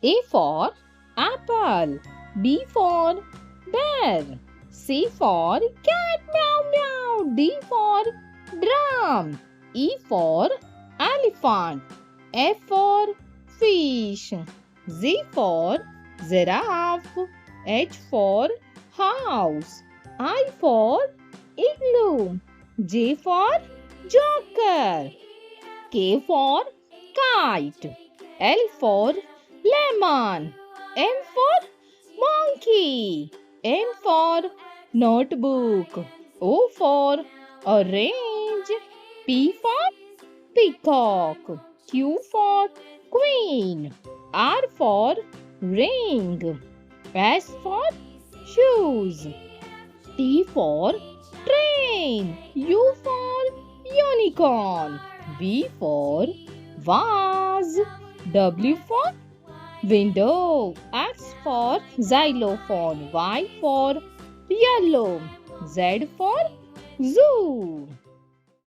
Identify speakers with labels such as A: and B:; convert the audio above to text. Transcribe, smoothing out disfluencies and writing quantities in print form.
A: A for apple. B for bear. C for cat, meow meow. D for drum. E for elephant. F for fish. Z for giraffe. H for house. I for igloo. J for joker. K for kite. L for lemon. M for monkey. N for notebook. O for orange. P for peacock. Q for queen. R for ring. S for shoes. T for train. U for unicorn. V for vase. W for window. X for xylophone. Y for yellow. Z for zoo.